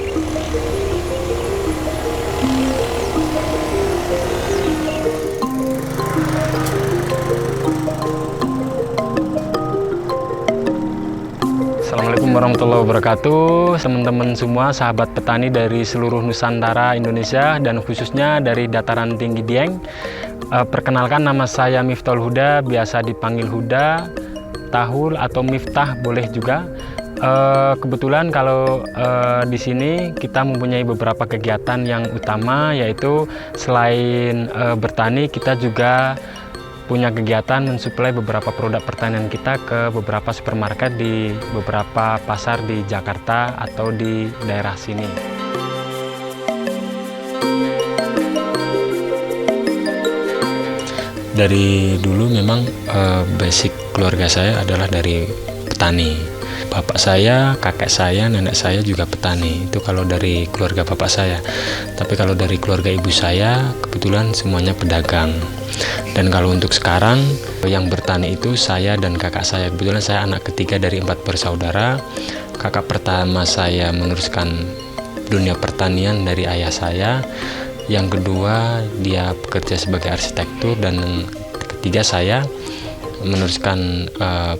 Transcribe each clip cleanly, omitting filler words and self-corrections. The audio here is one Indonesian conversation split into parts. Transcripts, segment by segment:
Assalamualaikum warahmatullahi wabarakatuh, teman-teman semua, sahabat petani dari seluruh Nusantara Indonesia dan khususnya dari dataran tinggi Dieng. Perkenalkan, nama saya Miftahul Huda, biasa dipanggil Huda, Tahul atau Miftah boleh juga. Kebetulan kalau di sini kita mempunyai beberapa kegiatan yang utama, yaitu selain bertani, kita juga punya kegiatan mensuplai beberapa produk pertanian kita ke beberapa supermarket di beberapa pasar di Jakarta atau di daerah sini. Dari dulu memang basic keluarga saya adalah dari petani. Bapak saya, kakek saya, nenek saya juga petani. Itu kalau dari keluarga bapak saya. Tapi kalau dari keluarga ibu saya, kebetulan semuanya pedagang. Dan kalau untuk sekarang, yang bertani itu saya dan kakak saya. Kebetulan saya anak ketiga dari 4 bersaudara. Kakak pertama saya meneruskan dunia pertanian dari ayah saya. Yang kedua, dia bekerja sebagai arsitektur. Dan yang ketiga, saya meneruskan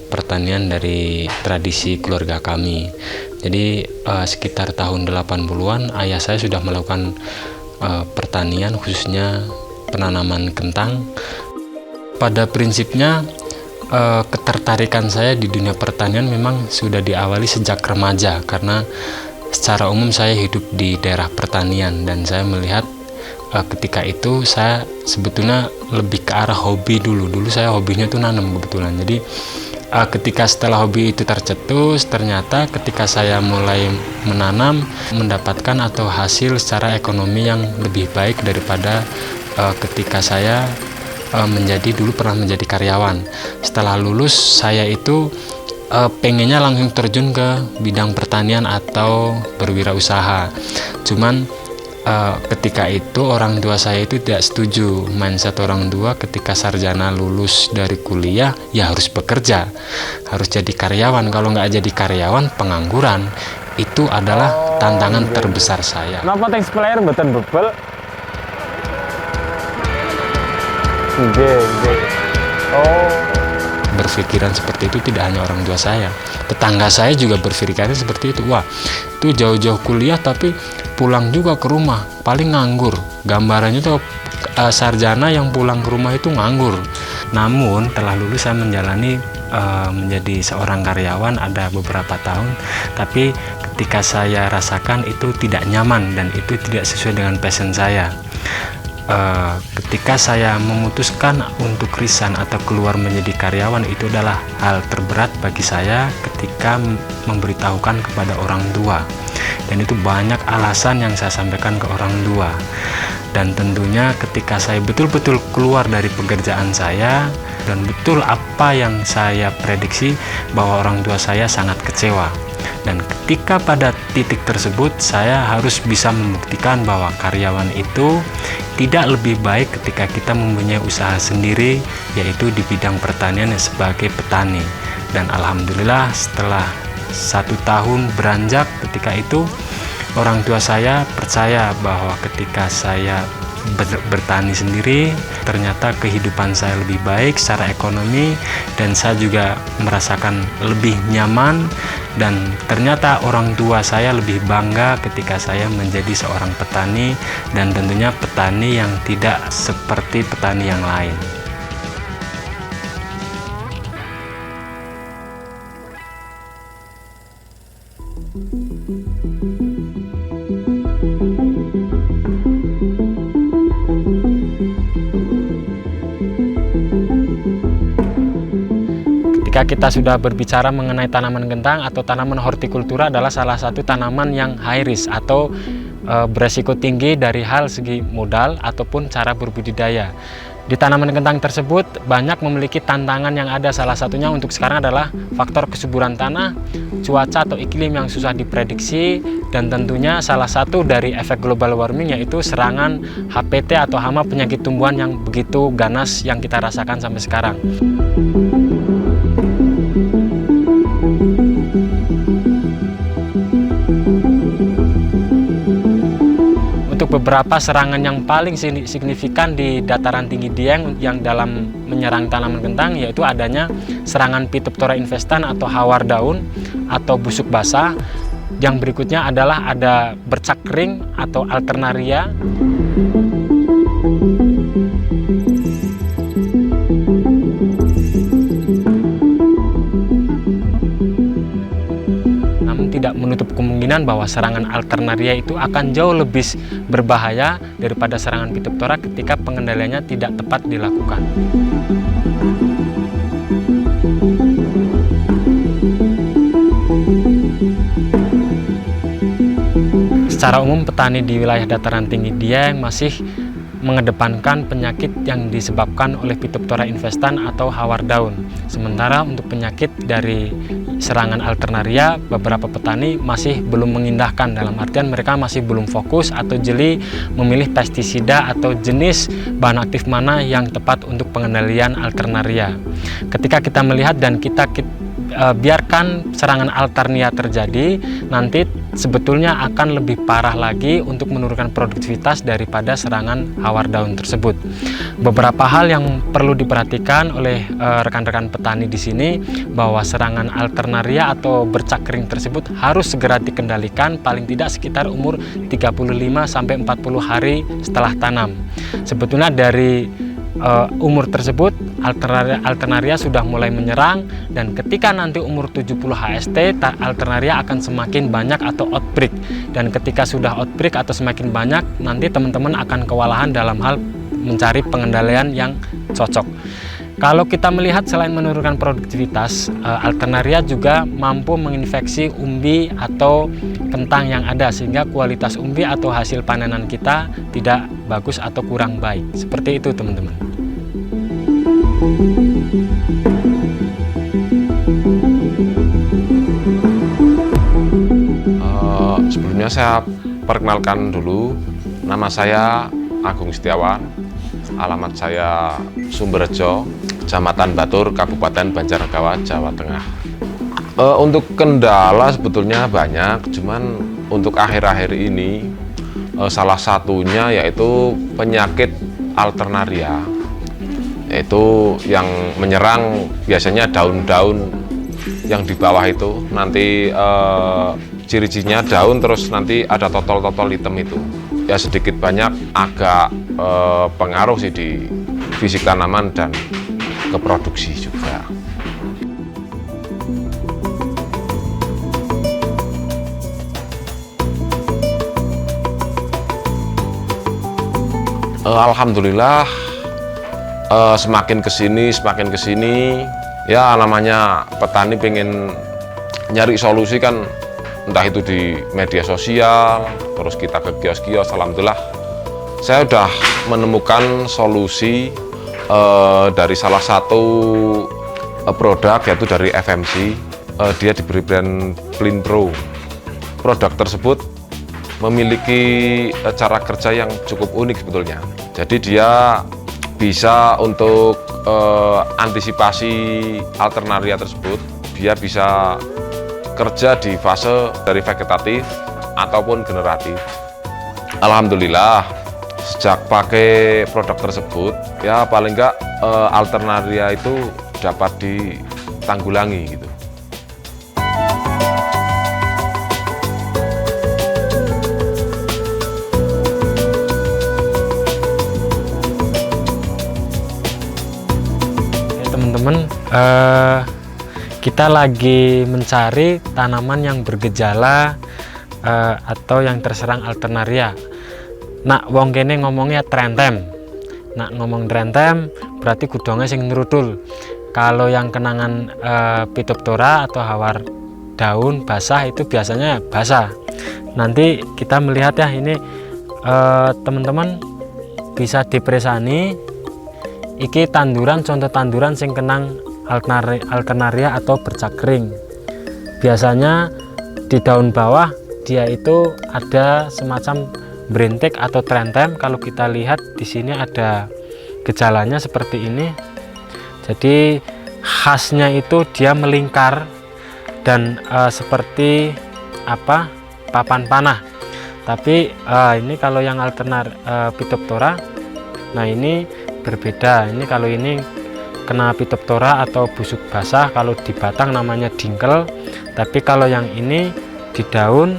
pertanian dari tradisi keluarga kami. Jadi sekitar tahun 80-an ayah saya sudah melakukan pertanian, khususnya penanaman kentang. Pada prinsipnya ketertarikan saya di dunia pertanian memang sudah diawali sejak remaja, karena secara umum saya hidup di daerah pertanian dan saya melihat ketika itu saya sebetulnya lebih ke arah hobi dulu. Dulu saya hobinya tuh nanam kebetulan. Jadi ketika setelah hobi itu tercetus, ternyata ketika saya mulai menanam mendapatkan atau hasil secara ekonomi yang lebih baik daripada ketika saya dulu pernah menjadi karyawan. Setelah lulus saya itu pengennya langsung terjun ke bidang pertanian atau berwirausaha. Cuman ketika itu orang tua saya itu tidak setuju. Mindset orang tua ketika sarjana lulus dari kuliah ya harus bekerja, harus jadi karyawan. Kalau nggak jadi karyawan, pengangguran. Itu adalah tantangan terbesar saya. Kenapa teks player mboten bebel? Berpikiran seperti itu tidak hanya orang tua saya, tetangga saya juga berpikiran seperti itu. Wah, itu jauh-jauh kuliah tapi pulang juga ke rumah paling nganggur. Gambarannya tuh sarjana yang pulang ke rumah itu nganggur. Namun telah lulus saya menjalani menjadi seorang karyawan ada beberapa tahun, tapi ketika saya rasakan itu tidak nyaman dan itu tidak sesuai dengan passion saya. Ketika saya memutuskan untuk resign atau keluar menjadi karyawan, itu adalah hal terberat bagi saya ketika memberitahukan kepada orang tua. Dan itu banyak alasan yang saya sampaikan ke orang tua. Dan tentunya ketika saya betul-betul keluar dari pekerjaan saya dan betul apa yang saya prediksi, bahwa orang tua saya sangat kecewa. Dan ketika pada titik tersebut saya harus bisa membuktikan bahwa karyawan itu tidak lebih baik ketika kita mempunyai usaha sendiri, yaitu di bidang pertanian sebagai petani. Dan alhamdulillah setelah 1 tahun beranjak ketika itu, orang tua saya percaya bahwa ketika saya bertani sendiri, ternyata kehidupan saya lebih baik secara ekonomi dan saya juga merasakan lebih nyaman. Dan ternyata orang tua saya lebih bangga ketika saya menjadi seorang petani, dan tentunya petani yang tidak seperti petani yang lain. Ketika kita sudah berbicara mengenai tanaman kentang atau tanaman hortikultura, adalah salah satu tanaman yang high risk atau beresiko tinggi dari hal segi modal ataupun cara berbudidaya. Di tanaman kentang tersebut banyak memiliki tantangan yang ada. Salah satunya untuk sekarang adalah faktor kesuburan tanah, cuaca atau iklim yang susah diprediksi, dan tentunya salah satu dari efek global warming yaitu serangan HPT atau hama penyakit tumbuhan yang begitu ganas yang kita rasakan sampai sekarang. beberapa serangan yang paling signifikan di dataran tinggi Dieng yang dalam menyerang tanaman kentang, yaitu adanya serangan Phytophthora infestan atau hawar daun atau busuk basah. Yang berikutnya adalah ada bercak kering atau alternaria. Tidak menutup kemungkinan bahwa serangan alternaria itu akan jauh lebih berbahaya daripada serangan Phytophthora ketika pengendaliannya tidak tepat dilakukan. Secara umum petani di wilayah dataran tinggi Dieng masih mengedepankan penyakit yang disebabkan oleh Phytophthora infestan atau hawar daun. Sementara untuk penyakit dari serangan alternaria, beberapa petani masih belum mengindahkan, dalam artian mereka masih belum fokus atau jeli memilih pestisida atau jenis bahan aktif mana yang tepat untuk pengendalian alternaria. Ketika kita melihat dan kita biarkan serangan alternaria terjadi, nanti sebetulnya akan lebih parah lagi untuk menurunkan produktivitas daripada serangan hawar daun tersebut. Beberapa hal yang perlu diperhatikan oleh rekan-rekan petani di sini, bahwa serangan alternaria atau bercak kering tersebut harus segera dikendalikan paling tidak sekitar umur 35 sampai 40 hari setelah tanam. Sebetulnya dari umur tersebut alternaria sudah mulai menyerang, dan ketika nanti umur 70 HST alternaria akan semakin banyak atau outbreak, dan ketika sudah outbreak atau semakin banyak, nanti teman-teman akan kewalahan dalam hal mencari pengendalian yang cocok. Kalau kita melihat selain menurunkan produktivitas, alternaria juga mampu menginfeksi umbi atau kentang yang ada, sehingga kualitas umbi atau hasil panenan kita tidak bagus atau kurang baik. Seperti itu teman-teman. Sebelumnya saya perkenalkan dulu, nama saya Agung Setiawan, alamat saya Sumberjo, Kecamatan Batur, Kabupaten Banjarnegara, Jawa Tengah. Untuk kendala sebetulnya banyak, cuman untuk akhir-akhir ini salah satunya yaitu penyakit alternaria, yaitu yang menyerang biasanya daun-daun yang di bawah itu. Nanti ciri-cirinya daun terus nanti ada totol-totol hitam itu. Ya sedikit banyak agak pengaruh sih di fisik tanaman dan ke produksi juga. Alhamdulillah semakin kesini ya namanya petani pengen nyari solusi kan, entah itu di media sosial, terus kita ke kios-kios. Alhamdulillah saya udah menemukan solusi dari salah satu produk, yaitu dari FMC. Dia diberi brand Plin Pro. Produk tersebut memiliki cara kerja yang cukup unik sebetulnya. Jadi dia bisa untuk antisipasi alternaria tersebut. Dia bisa kerja di fase dari vegetatif ataupun generatif. Alhamdulillah sejak pakai produk tersebut, ya paling enggak alternaria itu dapat ditanggulangi gitu. Teman-teman, kita lagi mencari tanaman yang bergejala atau yang terserang alternaria. Nak wong kene ngomongnya trentem. Nak ngomong trentem berarti gudongnya sing nurudul. Kalau yang kenangan Phytophthora atau hawar daun basah itu biasanya basah. Nanti kita melihat ya, ini teman-teman bisa dipresani. Iki tanduran, contoh tanduran sing kenang alternaria atau bercak kering. Biasanya di daun bawah dia itu ada semacam berintik atau trentem. Kalau kita lihat di sini ada gejalanya seperti ini. Jadi khasnya itu dia melingkar dan seperti papan panah. Tapi ini kalau yang Phytophthora, nah ini berbeda. Ini kalau ini kena Phytophthora atau busuk basah, kalau di batang namanya dingkel. Tapi kalau yang ini di daun,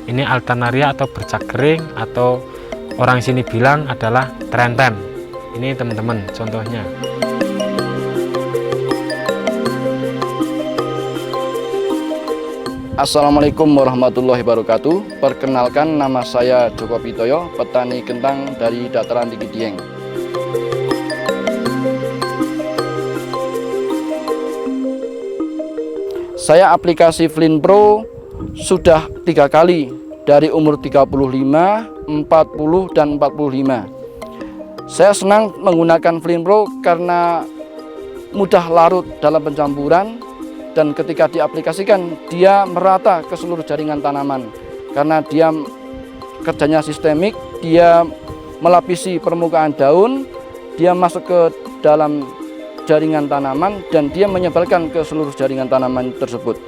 ini Alternaria atau bercak kering, atau orang sini bilang adalah trentem. Ini teman-teman contohnya. Assalamualaikum warahmatullahi wabarakatuh. Perkenalkan, nama saya Joko Pitoyo, petani kentang dari Dataran Tinggi Dieng. Saya aplikasi Flin Pro sudah 3 kali dari umur 35, 40, dan 45. Saya senang menggunakan Flin Pro karena mudah larut dalam pencampuran, dan ketika diaplikasikan dia merata ke seluruh jaringan tanaman. Karena dia kerjanya sistemik, dia melapisi permukaan daun, dia masuk ke dalam jaringan tanaman, dan dia menyebarkan ke seluruh jaringan tanaman tersebut.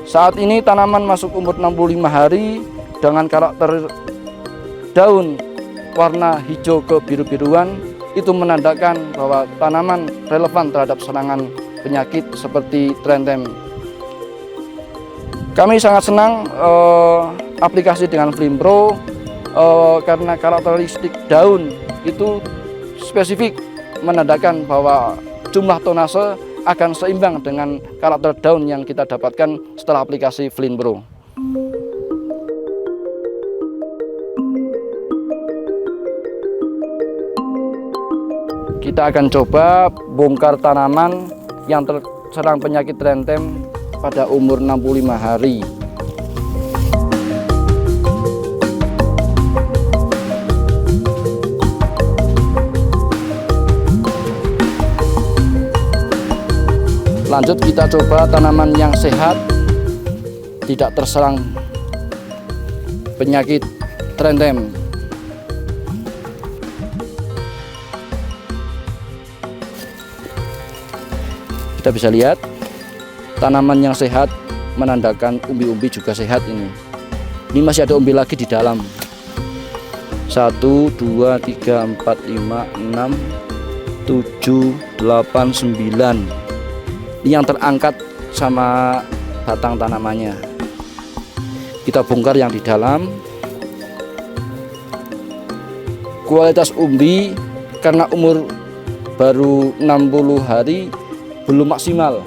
Saat ini tanaman masuk umur 65 hari dengan karakter daun warna hijau ke biru-biruan. Itu menandakan bahwa tanaman relevan terhadap serangan penyakit seperti trentem. Kami sangat senang aplikasi dengan Flin Pro karena karakteristik daun itu spesifik, menandakan bahwa jumlah tonase akan seimbang dengan karakter daun yang kita dapatkan setelah aplikasi Flin Pro. Kita akan coba bongkar tanaman yang terserang penyakit trentem pada umur 65 hari. Lanjut kita coba tanaman yang sehat, tidak terserang penyakit trentem. Kita bisa lihat tanaman yang sehat menandakan umbi-umbi juga sehat ini. Ini masih ada umbi lagi di dalam. 1, 2, 3, 4, 5, 6, 7, 8, 9. Ini yang terangkat sama batang tanamannya. Kita bongkar yang di dalam. Kualitas umbi karena umur baru 60 hari belum maksimal.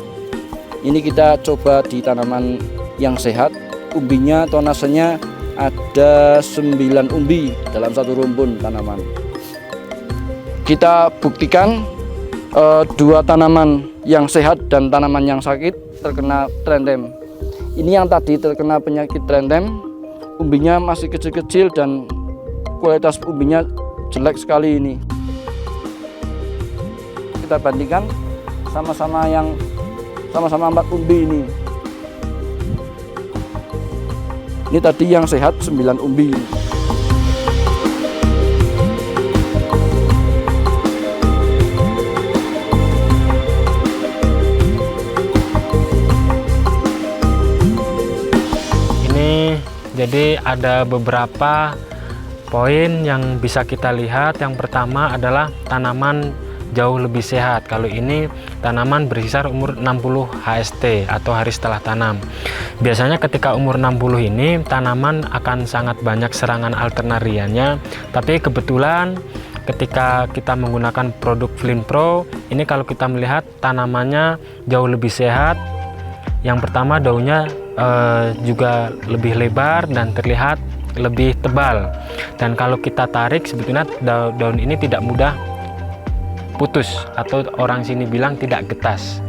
Ini kita coba di tanaman yang sehat, umbinya tonasenya ada 9 umbi dalam satu rumpun tanaman. Kita buktikan 2 tanaman yang sehat dan tanaman yang sakit terkena trentem. Ini yang tadi terkena penyakit trentem, umbinya masih kecil-kecil dan kualitas umbinya jelek sekali ini. Kita bandingkan sama-sama 4 umbi ini. Ini tadi yang sehat 9 umbi. Ini jadi ada beberapa poin yang bisa kita lihat. Yang pertama adalah tanaman jauh lebih sehat. Kalau ini tanaman berkisar umur 60 HST atau hari setelah tanam. Biasanya ketika umur 60 ini tanaman akan sangat banyak serangan alternarianya, tapi kebetulan ketika kita menggunakan produk Flin Pro ini, kalau kita melihat tanamannya jauh lebih sehat. Yang pertama, daunnya juga lebih lebar dan terlihat lebih tebal, dan kalau kita tarik sebetulnya daun ini tidak mudah putus, atau orang sini bilang tidak getas.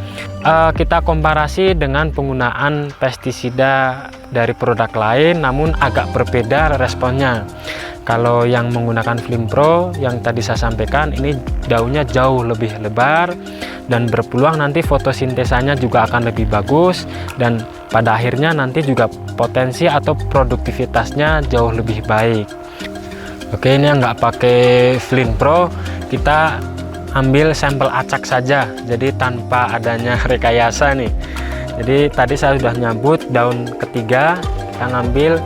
Kita komparasi dengan penggunaan pestisida dari produk lain, namun agak berbeda responnya. Kalau yang menggunakan Flin Pro yang tadi saya sampaikan, ini daunnya jauh lebih lebar dan berpeluang nanti fotosintesanya juga akan lebih bagus, dan pada akhirnya nanti juga potensi atau produktivitasnya jauh lebih baik. Oke, ini yang nggak pakai Flin Pro, kita ambil sampel acak saja, jadi tanpa adanya rekayasa nih. Jadi tadi saya sudah nyabut daun ketiga, kita ngambil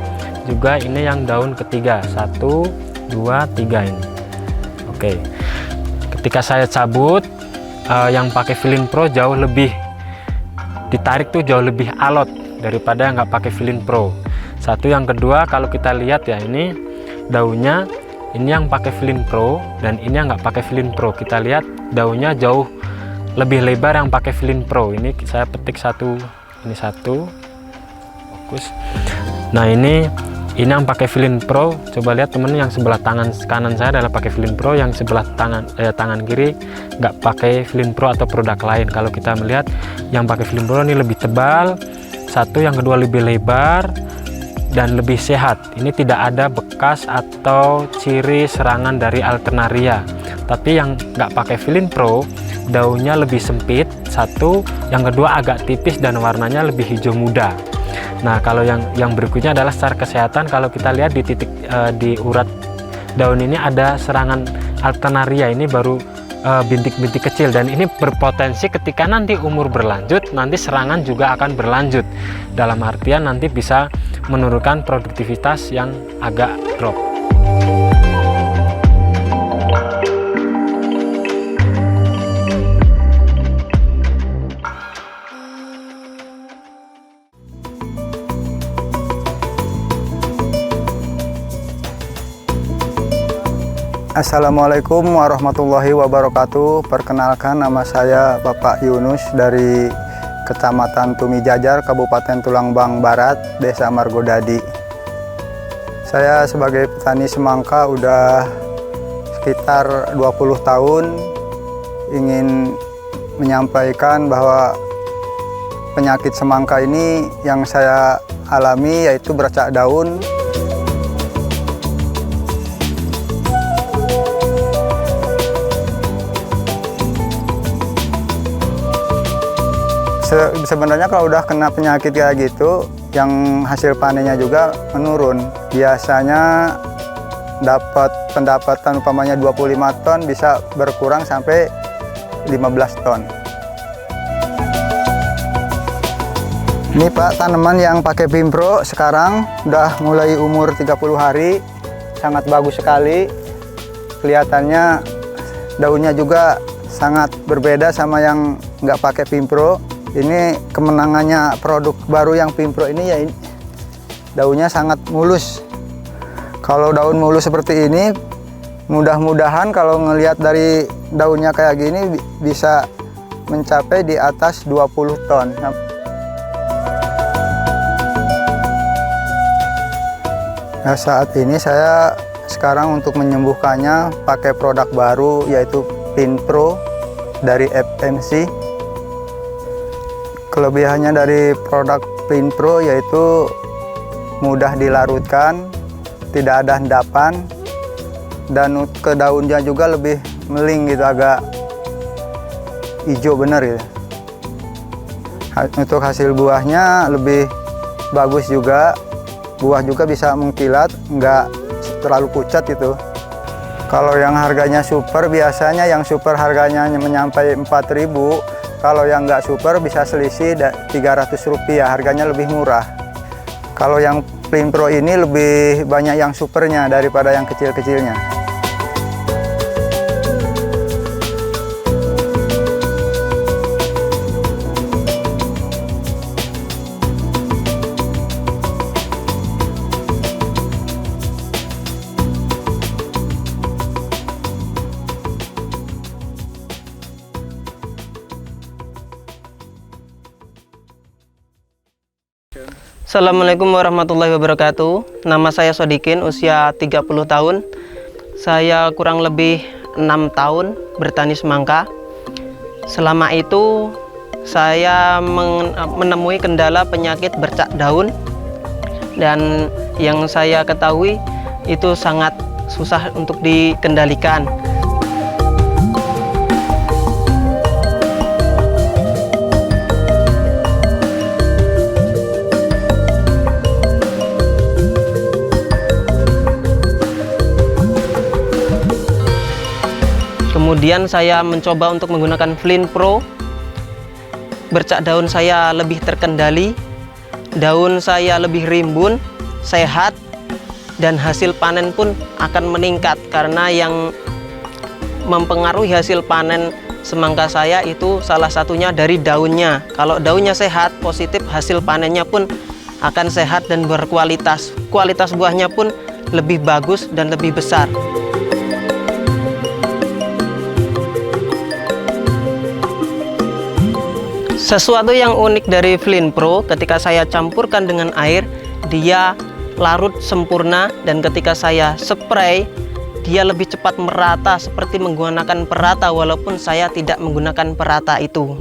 juga ini yang daun ketiga, 1, 2, 3 ini. Oke, ketika saya cabut, yang pakai Vilin Pro jauh lebih ditarik tuh jauh lebih alot daripada yang nggak pakai Vilin Pro. Satu, yang kedua, kalau kita lihat ya, ini daunnya, ini yang pakai Vilin Pro dan ini yang nggak pakai Vilin Pro. Kita lihat daunnya jauh lebih lebar yang pakai Vilin Pro. Ini saya petik satu, ini satu, fokus. Nah ini yang pakai Vilin Pro. Coba lihat temen, yang sebelah tangan kanan saya adalah pakai Vilin Pro, yang sebelah tangan kiri nggak pakai Vilin Pro atau produk lain. Kalau kita melihat yang pakai Vilin Pro ini lebih tebal, satu, yang kedua lebih lebar dan lebih sehat. Ini tidak ada bekas atau ciri serangan dari Alternaria. Tapi yang nggak pakai Vilin Pro, daunnya lebih sempit, satu, yang kedua agak tipis dan warnanya lebih hijau muda. Nah, kalau yang berikutnya adalah secara kesehatan. Kalau kita lihat di titik di urat daun ini ada serangan Alternaria, ini baru bintik-bintik kecil, dan ini berpotensi ketika nanti umur berlanjut, nanti serangan juga akan berlanjut, dalam artian nanti bisa menurunkan produktivitas yang agak drop. Assalamualaikum warahmatullahi wabarakatuh. Perkenalkan, nama saya Bapak Yunus dari Kecamatan Tumijajar, Kabupaten Tulangbang Barat, Desa Margodadi. Saya sebagai petani semangka udah sekitar 20 tahun, ingin menyampaikan bahwa penyakit semangka ini yang saya alami yaitu bercak daun. Sebenarnya kalau udah kena penyakit kayak gitu, yang hasil panennya juga menurun. Biasanya dapat pendapatan umpamanya 25 ton bisa berkurang sampai 15 ton. Ini Pak, tanaman yang pakai Vilin Pro sekarang udah mulai umur 30 hari, sangat bagus sekali. Kelihatannya daunnya juga sangat berbeda sama yang nggak pakai Vilin Pro. Ini kemenangannya produk baru yang Vilin Pro ini, ya ini daunnya sangat mulus. Kalau daun mulus seperti ini, mudah-mudahan kalau ngelihat dari daunnya kayak gini bisa mencapai di atas 20 ton. Nah, saat ini saya sekarang untuk menyembuhkannya pakai produk baru yaitu Vilin Pro dari FMC. Kelebihannya dari produk Vilin Pro yaitu mudah dilarutkan, tidak ada endapan, dan ke daunnya juga lebih meling gitu, agak hijau bener gitu. Untuk hasil buahnya lebih bagus juga, buah juga bisa mengkilat, nggak terlalu pucat gitu. Kalau yang harganya super, biasanya yang super harganya menyampai 4.000. Kalau yang nggak super bisa selisih 300 rupiah, harganya lebih murah. Kalau yang Vilin Pro ini lebih banyak yang supernya daripada yang kecil-kecilnya. Assalamualaikum warahmatullahi wabarakatuh. Nama saya Sodikin, usia 30 tahun. Saya kurang lebih 6 tahun bertani semangka. Selama itu saya menemui kendala penyakit bercak daun, dan yang saya ketahui itu sangat susah untuk dikendalikan. Kemudian saya mencoba untuk menggunakan Vilin Pro. Bercak daun saya lebih terkendali, daun saya lebih rimbun, sehat, dan hasil panen pun akan meningkat, karena yang mempengaruhi hasil panen semangka saya itu salah satunya dari daunnya. Kalau daunnya sehat, positif, hasil panennya pun akan sehat dan berkualitas. Kualitas buahnya pun lebih bagus dan lebih besar. Sesuatu yang unik dari Flinpro, ketika saya campurkan dengan air, dia larut sempurna, dan ketika saya spray, dia lebih cepat merata seperti menggunakan perata, walaupun saya tidak menggunakan perata itu.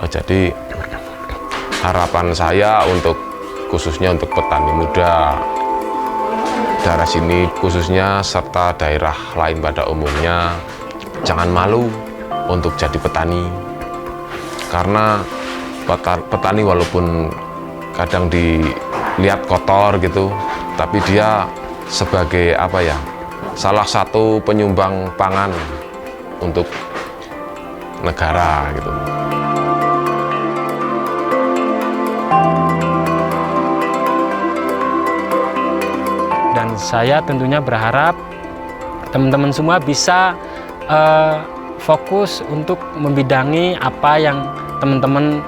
Jadi harapan saya khususnya untuk petani muda daerah sini khususnya, serta daerah lain pada umumnya, jangan malu untuk jadi petani. Karena petani walaupun kadang dilihat kotor gitu, tapi dia sebagai salah satu penyumbang pangan untuk negara gitu. Dan saya tentunya berharap teman-teman semua bisa fokus untuk membidangi apa yang teman-teman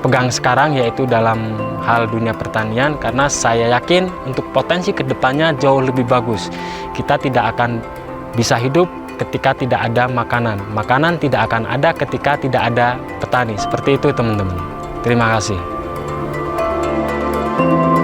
pegang sekarang, yaitu dalam hal dunia pertanian, karena saya yakin untuk potensi kedepannya jauh lebih bagus. Kita tidak akan bisa hidup ketika tidak ada makanan. Makanan tidak akan ada ketika tidak ada petani. Seperti itu teman-teman. Terima kasih. Thank you.